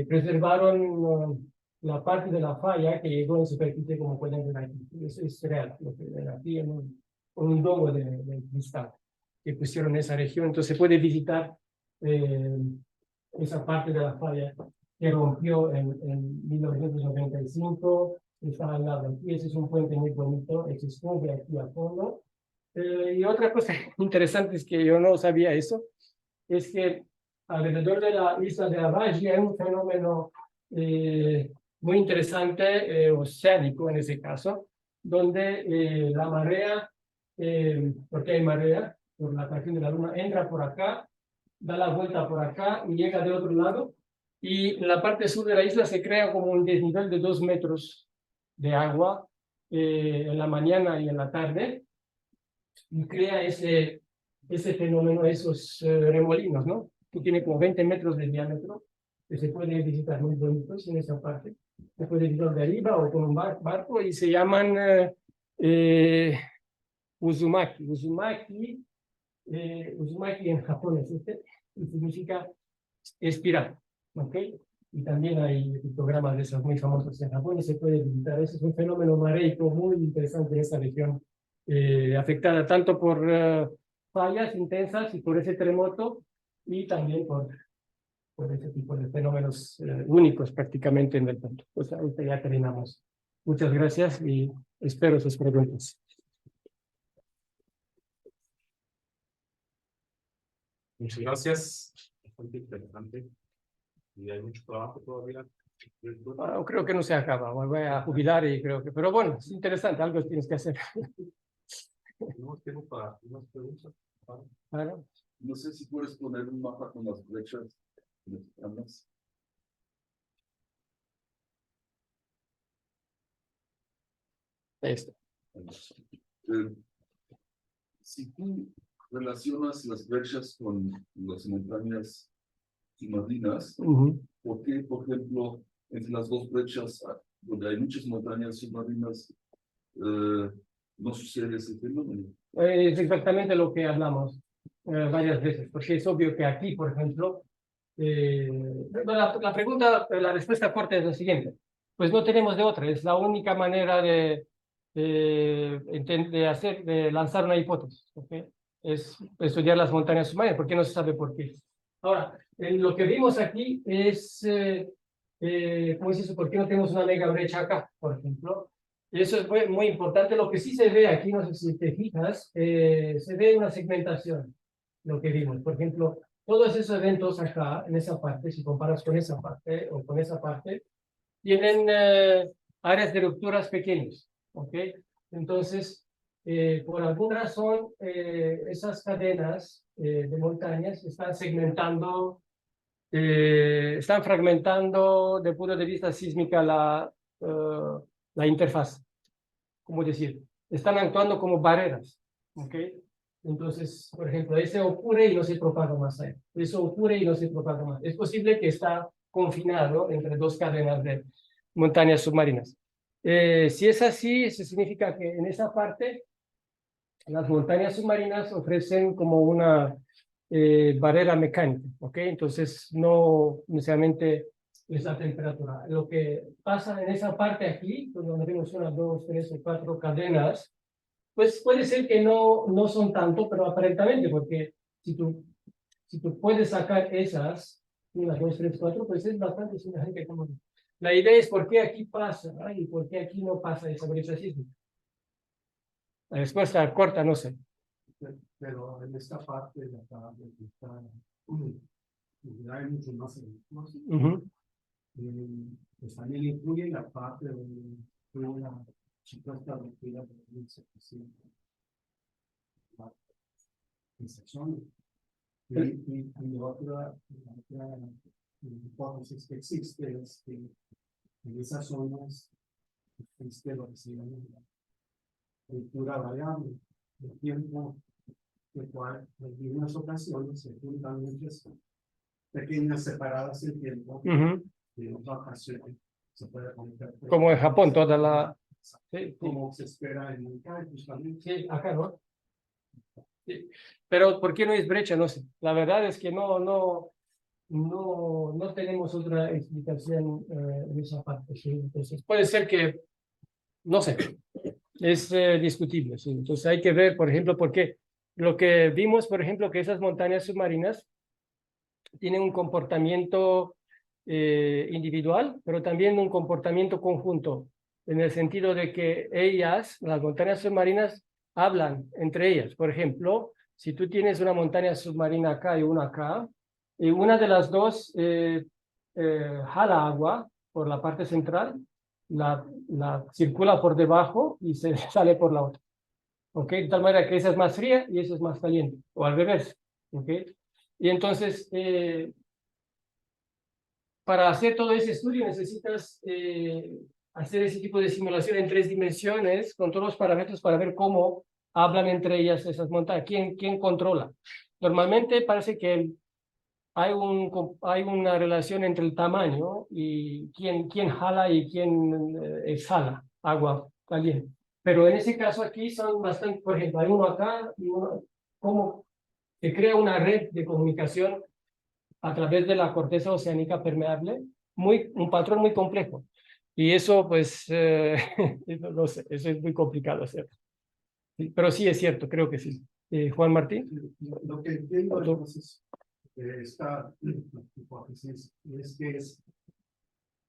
preservaron la parte de la falla que llegó en superficie, como pueden ver aquí. Eso es real, lo que ven aquí en un domo de cristal que pusieron en esa región. Entonces se puede visitar esa parte de la falla que rompió en 1995. Está al lado aquí. Ese es un puente muy bonito, ese es aquí a fondo. Y otra cosa interesante es que yo no sabía eso, es que alrededor de la isla de Awaji hay un fenómeno muy interesante, oceánico en ese caso, donde la marea, porque hay marea, por la atracción de la luna, entra por acá, da la vuelta por acá y llega de otro lado, y en la parte sur de la isla se crea como un desnivel de 2 metros de agua en la mañana y en la tarde, y crea ese fenómeno, esos remolinos, ¿no? Que tiene como 20 metros de diámetro, que se puede visitar muy bonitos en esa parte. Se puede visitar de arriba o con un barco y se llaman Uzumaki. Uzumaki en japonés, y significa espiral, ¿ok? Y también hay pictogramas de esos muy famosos en Japón y se puede visitar. Ese es un fenómeno mareico muy interesante en esta región, afectada tanto por fallas intensas y por ese terremoto, y también por ese tipo de fenómenos únicos prácticamente en el mundo. Pues ahorita ya terminamos. Muchas gracias y espero sus preguntas. Muchas gracias. Bastante interesante. Y hay mucho trabajo todavía. Creo que no se acaba. Me voy a jubilar y creo que... Pero bueno, es interesante. Algo tienes que hacer. Tenemos tiempo para unas preguntas. Claro. No sé si puedes poner un mapa con las flechas mexicanas. Esto. Si tú relacionas las brechas con las montañas submarinas, ¿por qué, por ejemplo, entre las dos brechas, donde hay muchas montañas submarinas, no sucede ese fenómeno? Es exactamente lo que hablamos varias veces, porque es obvio que aquí, por ejemplo, la pregunta, la respuesta corta es la siguiente. Pues no tenemos de otra, es la única manera de lanzar una hipótesis, ¿okay? Es estudiar las montañas submarinas, porque no se sabe por qué. Ahora, lo que vimos aquí es, ¿cómo es eso? ¿Por qué no tenemos una mega brecha acá, por ejemplo? Y eso es muy importante. Lo que sí se ve aquí, no sé si te fijas, se ve una segmentación, lo que vimos. Por ejemplo, todos esos eventos acá, en esa parte, si comparas con esa parte o con esa parte, tienen áreas de rupturas pequeñas, ¿ok? Entonces, por alguna razón, esas cadenas de montañas están segmentando, están fragmentando desde el punto de vista sísmica la interfaz. ¿Cómo decir? Están actuando como barreras, ¿ok? Entonces, por ejemplo, ese ocurre y no se propaga más allá. Eso ocurre y no se propaga más. Es posible que está confinado entre dos cadenas de montañas submarinas. Si es así, eso significa que en esa parte las montañas submarinas ofrecen como una barrera mecánica, ¿ok? Entonces, no necesariamente es la temperatura. Lo que pasa en esa parte aquí, donde tenemos 1, 2, 3 o 4 cadenas, Pues puede ser que no son tanto, pero aparentemente, porque si tú puedes sacar esas, 1, 2, 3, 4, pues es bastante semejante como... La idea es por qué aquí pasa, y por qué aquí no pasa esa brecha sísmica. La respuesta corta, no sé. Pero en esta parte de acá, está, hay mucho más ejemplos. Pues también incluye la parte de una supuesta ruptura de 1700. Y otra hipótesis que existe es que en esas zonas existe lo que se llama la ruptura variable de tiempo, el cual en algunas ocasiones se juntan muchas pequeñas separadas en tiempo, y en otra ocasión se puede conectar. Como en Japón, toda la... Sí, como se espera en el CAI, justamente. sí, acá, ¿no? Sí. Pero ¿por qué no es brecha? No sé. La verdad es que no tenemos otra explicación en esa parte. ¿Sí? Entonces, puede ser que, no sé, es discutible. ¿Sí? Entonces hay que ver, por ejemplo, por qué. Lo que vimos, por ejemplo, que esas montañas submarinas tienen un comportamiento individual, pero también un comportamiento conjunto, en el sentido de que ellas, las montañas submarinas, hablan entre ellas. Por ejemplo, si tú tienes una montaña submarina acá y una acá, y una de las dos jala agua por la parte central, la circula por debajo y se sale por la otra. ¿Ok? De tal manera que esa es más fría y esa es más caliente, o al revés. ¿Ok? Y entonces, para hacer todo ese estudio necesitas hacer ese tipo de simulación en 3 dimensiones con todos los parámetros para ver cómo hablan entre ellas esas montañas. ¿Quién controla? Normalmente parece que hay una relación entre el tamaño y quién jala y quién exhala agua caliente. Pero en ese caso aquí son bastante, por ejemplo, hay uno acá y uno, como se crea una red de comunicación a través de la corteza oceánica permeable, un patrón muy complejo. Y eso, pues, no sé, eso es muy complicado hacer. Sí, pero sí es cierto, creo que sí. Juan Martín. Lo que entiendo entonces de esta hipótesis es que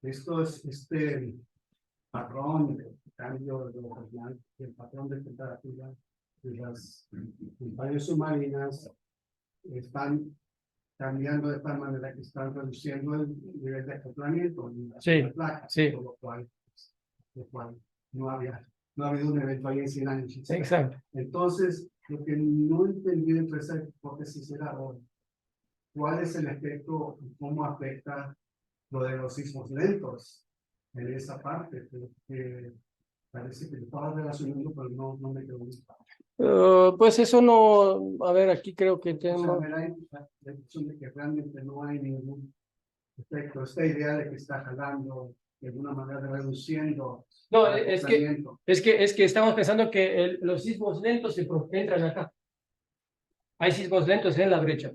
este patrón de cambio de el patrón de temperatura de las montañas submarinas están cambiando de tal manera que están reduciendo el nivel de acoplamiento en la placa, por lo cual no ha habido un evento ahí en 100 años. Exacto. Entonces, lo que no entendí entre esa hipótesis era cuál es el efecto, cómo afecta lo de los sismos lentos en esa parte, que parece que estaba relacionando, pero no me quedó muy claro. Pues eso no, a ver, aquí creo que O sea, tenemos... me da la impresión de que realmente no hay ningún efecto. Esta idea de que está jalando, de alguna manera reduciendo. No, el es acoplamiento. que estamos pensando que los sismos lentos se entran acá. Hay sismos lentos en la brecha.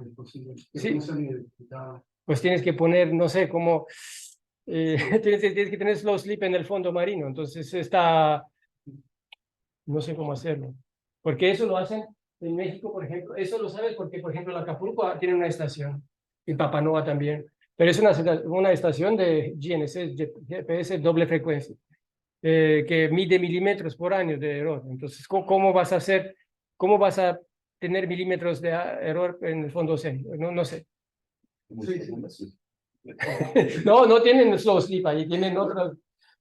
Es posible. Sí. No se han identificado. Pues tienes que poner, no sé, como... tienes que tener slow slip en el fondo marino. Entonces está... No sé cómo hacerlo. Porque eso lo hacen en México, por ejemplo. Eso lo sabes porque, por ejemplo, la Acapulco tiene una estación. Y Papanoa también. Pero es una estación de GNSS, GPS doble frecuencia, que mide milímetros por año de error. Entonces, ¿cómo vas a hacer? ¿Cómo vas a tener milímetros de error en el fondo oceánico? No sé. Sí. No tienen slow slip ahí, tienen otros.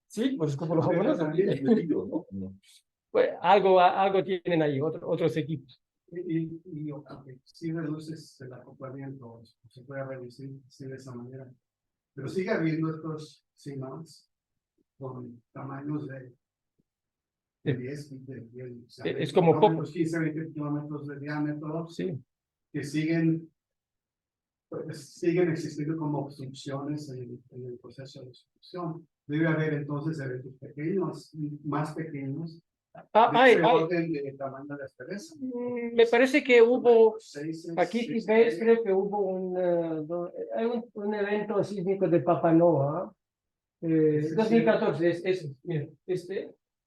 Sí, pues como los japoneses. Pues algo tienen ahí, otros equipos. Y si reduces el acoplamiento, se puede reducir de esa manera. Pero sigue habiendo estos signos con tamaños de 10, es como 15, 20 kilómetros de diámetro, sí, que siguen existiendo como obstrucciones en el proceso de obstrucción. Debe haber entonces eventos pequeños, más pequeños, de ese orden de tamaño de aspereza. Me parece que hubo, aquí sí ves, creo que hubo un evento sísmico de Papanoa, 2014, mira,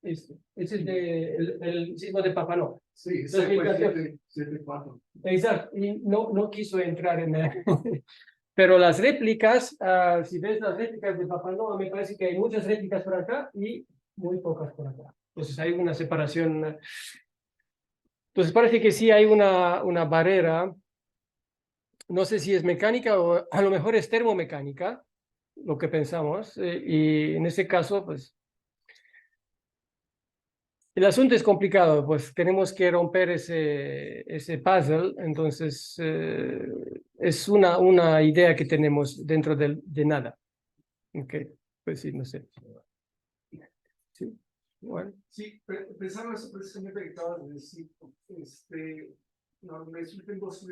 Ese es el sismo de Papanoa. Sí, Dos mil catorce. 7.4. Exacto, y no quiso entrar en el... Pero las réplicas, si ves las réplicas de Papanoa, me parece que hay muchas réplicas por acá y muy pocas por acá. Entonces hay una separación. Entonces parece que sí hay una barrera. No sé si es mecánica o a lo mejor es termomecánica, lo que pensamos. Y en ese caso, pues, el asunto es complicado, pues tenemos que romper ese puzzle. Entonces, es una idea que tenemos dentro de nada. Ok, pues sí, no sé. Sí, bueno. Sí, pensando eso precisamente que acabas de decir, no, me surgen dos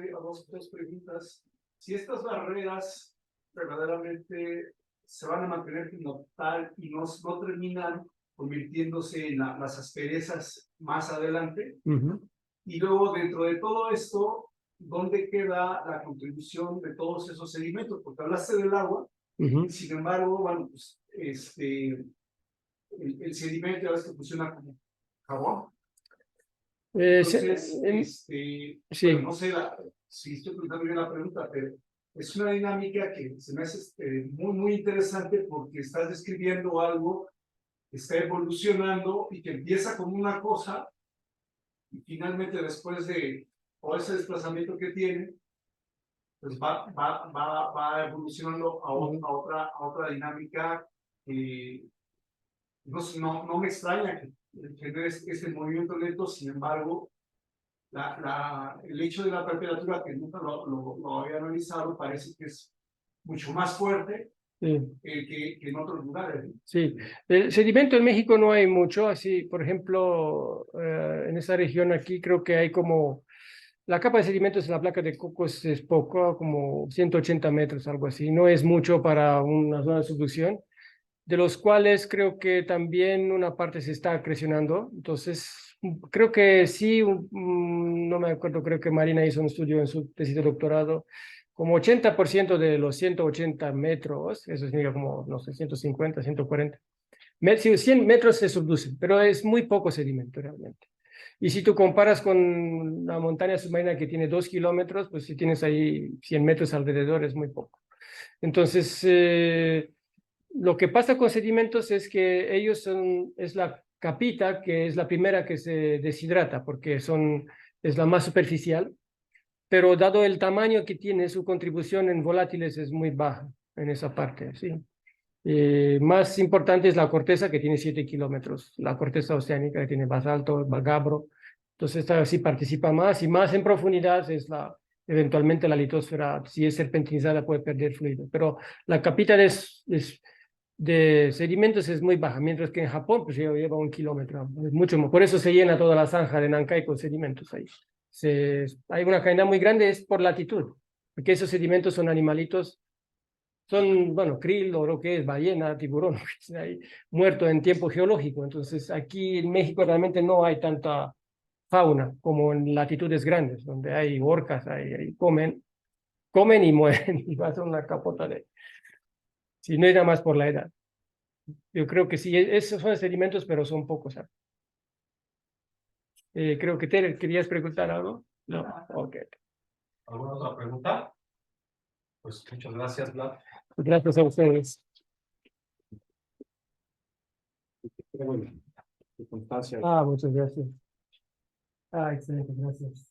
preguntas. Si estas barreras verdaderamente se van a mantener como tal y no terminan convirtiéndose en las asperezas más adelante, y luego dentro de todo esto, ¿dónde queda la contribución de todos esos sedimentos? Porque hablaste del agua, sin embargo, bueno, pues el sedimento ya ves que funciona como jabón. Entonces, Sí. bueno, no sé si estoy preguntando bien la pregunta, pero es una dinámica que se me hace muy interesante porque estás describiendo algo que está evolucionando y que empieza como una cosa y finalmente después de todo ese desplazamiento que tiene, pues va evolucionando a otra dinámica que no me extraña que genere este movimiento lento. Sin embargo, el hecho de la temperatura, que nunca lo había analizado, parece que es mucho más fuerte que en otros lugares. Sí, el sedimento en México no hay mucho, así, por ejemplo, en esa región aquí creo que hay como, la capa de sedimentos en la placa de Cocos es poco, como 180 metros, algo así, no es mucho para una zona de subducción, de los cuales creo que también una parte se está acrecionando. Entonces, creo que sí, no me acuerdo, creo que Marina hizo un estudio en su tesis de doctorado, como 80% de los 180 metros, eso significa como, no sé, 150, 140, 100 metros se subducen, pero es muy poco sedimento realmente. Y si tú comparas con una montaña submarina que tiene 2 kilómetros, pues si tienes ahí 100 metros alrededor es muy poco. Entonces, lo que pasa con sedimentos es que ellos es la capita que es la primera que se deshidrata porque es la más superficial, pero dado el tamaño que tiene, su contribución en volátiles es muy baja en esa parte, ¿sí? Más importante es la corteza, que tiene 7 kilómetros, la corteza oceánica, que tiene basalto, gabbro. Entonces, esta sí participa más y más en profundidad es eventualmente la litosfera, si es serpentinizada, puede perder fluido. Pero la capita de sedimentos es muy baja, mientras que en Japón pues lleva 1 kilómetro, es mucho más. Por eso se llena toda la zanja de Nankai con sedimentos ahí. Hay una cadena muy grande, es por latitud, porque esos sedimentos son animalitos. Son, bueno, krill o lo que es, ballena, tiburón, ahí, muerto en tiempo geológico. Entonces, aquí en México realmente no hay tanta fauna como en latitudes grandes, donde hay orcas, comen y mueren, y va a ser una capota de... Si no es nada más por la edad. Yo creo que sí, esos son sedimentos, pero son pocos. Creo que Tere, ¿querías preguntar algo? No, ok. ¿Alguna otra pregunta? Pues muchas gracias, Vlad. Gracias a ustedes. Qué bueno, tu constancia. Muchas gracias. Excelente, gracias.